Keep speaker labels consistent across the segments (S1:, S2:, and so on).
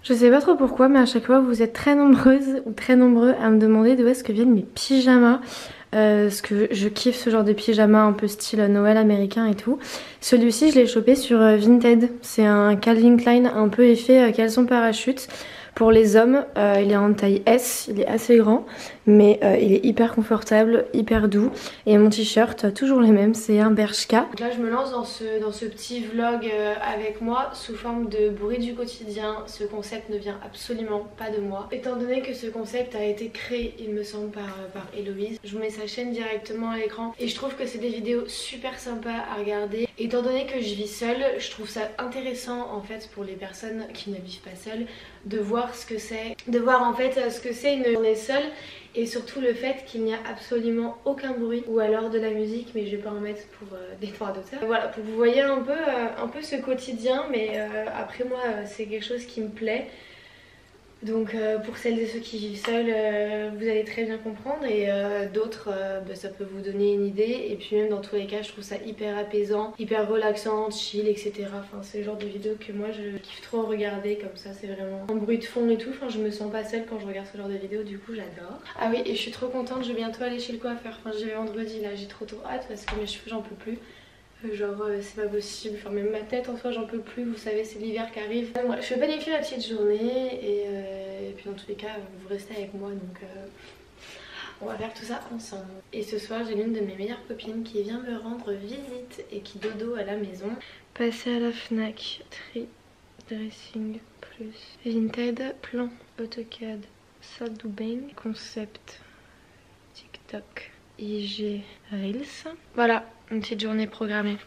S1: Je sais pas trop pourquoi, mais à chaque fois vous êtes très nombreuses ou très nombreux à me demander d'où est-ce que viennent mes pyjamas. Parce que je kiffe ce genre de pyjama un peu style Noël américain et tout. Celui-ci je l'ai chopé sur Vinted. C'est un Calvin Klein un peu effet caleçon parachute. Pour les hommes, il est en taille S, il est assez grand, mais il est hyper confortable, hyper doux. Et mon t-shirt, toujours les mêmes, c'est un Bershka. Donc là je me lance dans ce petit vlog avec moi sous forme de bruit du quotidien. Ce concept ne vient absolument pas de moi. Étant donné que ce concept a été créé, il me semble, par Héloïse, je vous mets sa chaîne directement à l'écran. Et je trouve que c'est des vidéos super sympas à regarder. Étant donné que je vis seule, je trouve ça intéressant en fait pour les personnes qui ne vivent pas seules de voir ce que c'est, de voir en fait ce que c'est une journée seule et surtout le fait qu'il n'y a absolument aucun bruit ou alors de la musique, mais je vais pas en mettre pour des droits d'auteur. Voilà, pour que vous voyez un peu ce quotidien, mais après moi c'est quelque chose qui me plaît. Donc pour celles et ceux qui vivent seuls, vous allez très bien comprendre et d'autres, bah, ça peut vous donner une idée. Et puis même dans tous les cas, je trouve ça hyper apaisant, hyper relaxant, chill, etc. Enfin c'est le genre de vidéo que moi je kiffe trop regarder, comme ça c'est vraiment en bruit de fond et tout. Enfin je me sens pas seule quand je regarde ce genre de vidéo, du coup j'adore. Ah oui, et je suis trop contente, je vais bientôt aller chez le coiffeur. Enfin j'y vais vendredi là, j'ai trop hâte parce que mes cheveux j'en peux plus. Genre c'est pas possible, enfin même ma tête en soi j'en peux plus, vous savez c'est l'hiver qui arrive. Bref, je vais planifier la petite journée et puis dans tous les cas vous restez avec moi donc on va faire tout ça ensemble. Et ce soir j'ai l'une de mes meilleures copines qui vient me rendre visite et qui dodo à la maison. Passer à la Fnac, tri, dressing plus Vinted, plan, AutoCAD, salle de bain, concept, TikTok, IG, Reels. Voilà, une petite journée programmée.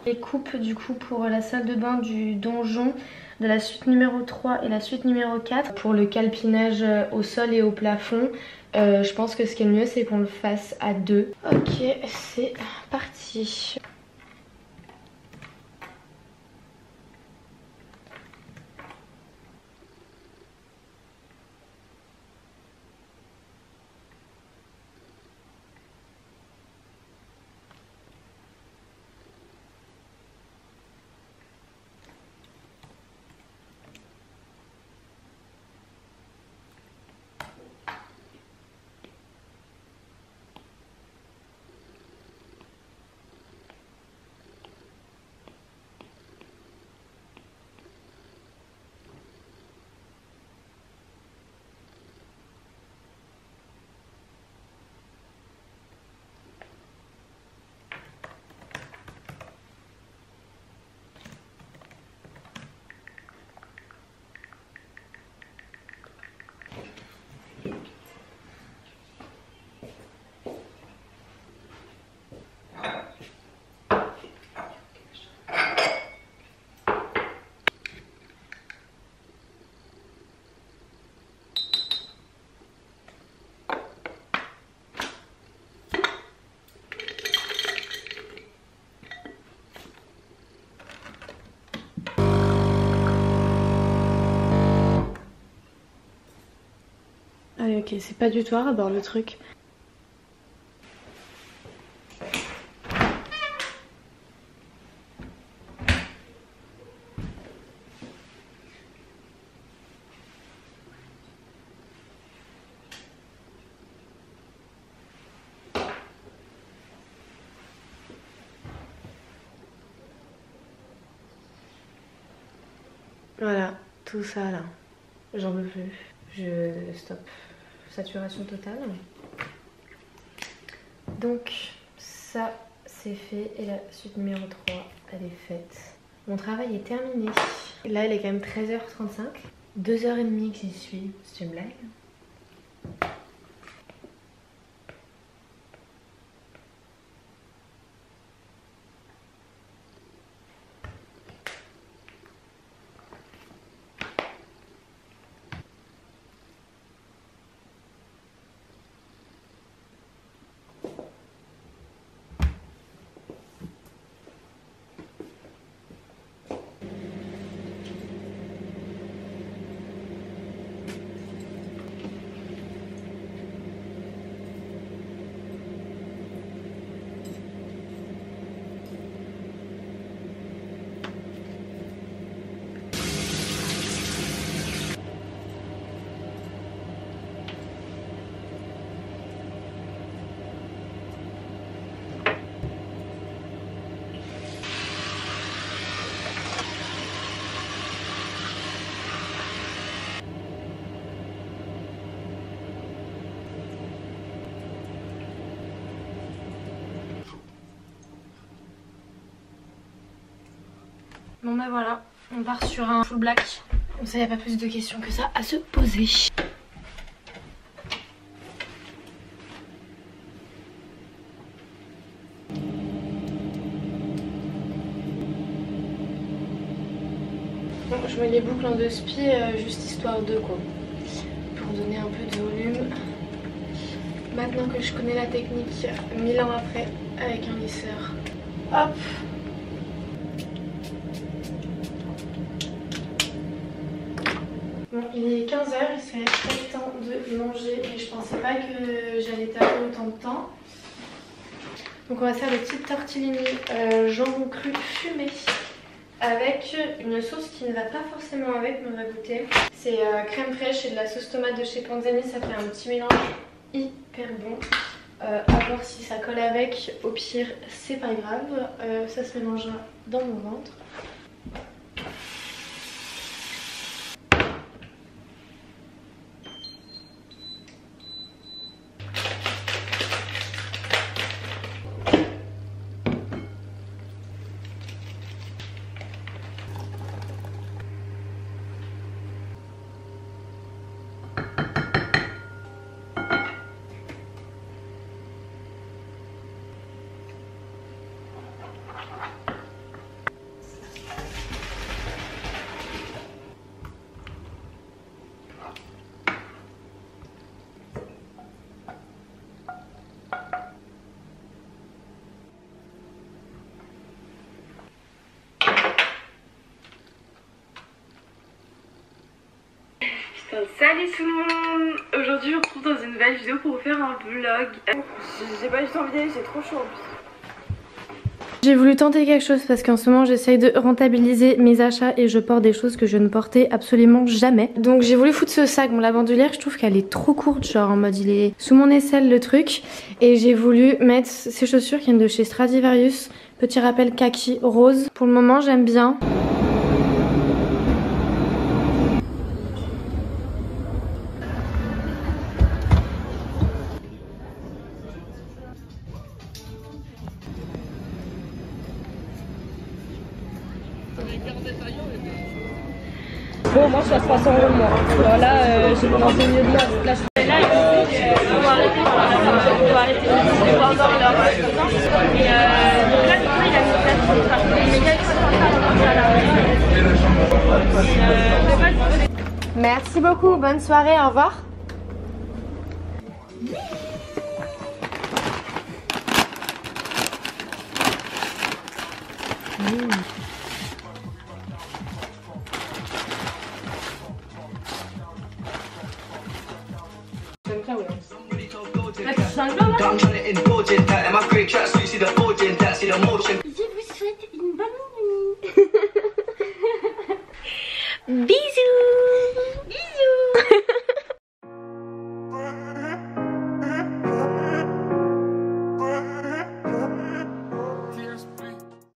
S1: Les coupes du coup pour la salle de bain du donjon de la suite numéro 3 et la suite numéro 4. Pour le calpinage au sol et au plafond, je pense que ce qui est le mieux c'est qu'on le fasse à deux. Ok, c'est parti. Ah oui, ok, c'est pas du tout à rebord le truc. Voilà, tout ça là, j'en peux plus. Je stop. Saturation totale. Donc ça c'est fait et la suite numéro 3 elle est faite. Mon travail est terminé. Là il est quand même 13h35. 2h30 que j'y suis, c'est une blague. Bon bah voilà, on part sur un full black. Comme ça, il n'y a pas plus de questions que ça à se poser. Bon, je mets les boucles en 2 spi juste histoire de quoi. Pour donner un peu de volume. Maintenant que je connais la technique, 1000 ans après, avec un lisseur. Hop! Bon, il est 15 h, il serait très temps de manger et je pensais pas que j'allais taper autant de temps. Donc on va faire des petites tortellini jambon cru fumé avec une sauce qui ne va pas forcément avec, mais on va goûter. C'est crème fraîche et de la sauce tomate de chez Panzani, ça fait un petit mélange hyper bon. À voir si ça colle avec, au pire c'est pas grave, ça se mélangera dans mon ventre.
S2: Salut tout le monde! Aujourd'hui on se retrouve dans une nouvelle vidéo pour vous faire un vlog. J'ai pas eu le temps de vidéo, j'ai trop chaud en plus.
S1: J'ai voulu tenter quelque chose parce qu'en ce moment j'essaye de rentabiliser mes achats et je porte des choses que je ne portais absolument jamais. Donc j'ai voulu foutre ce sac, bon la bandoulière je trouve qu'elle est trop courte, genre en mode il est sous mon aisselle le truc. Et j'ai voulu mettre ces chaussures qui viennent de chez Stradivarius, petit rappel kaki rose. Pour le moment j'aime bien.
S3: Bon, moi je suis à 300 € le mois. Alors là, j'ai commencé au milieu de mois. Là, je...
S2: Là, il faut arrêter, de voir dans leur et donc là, du coup, il a mis place pour le travail. Mais il y a
S1: Merci beaucoup, bonne soirée, au revoir.
S4: I'm trying to indulge in that. In my great tracks, you see the forging, that see the motion.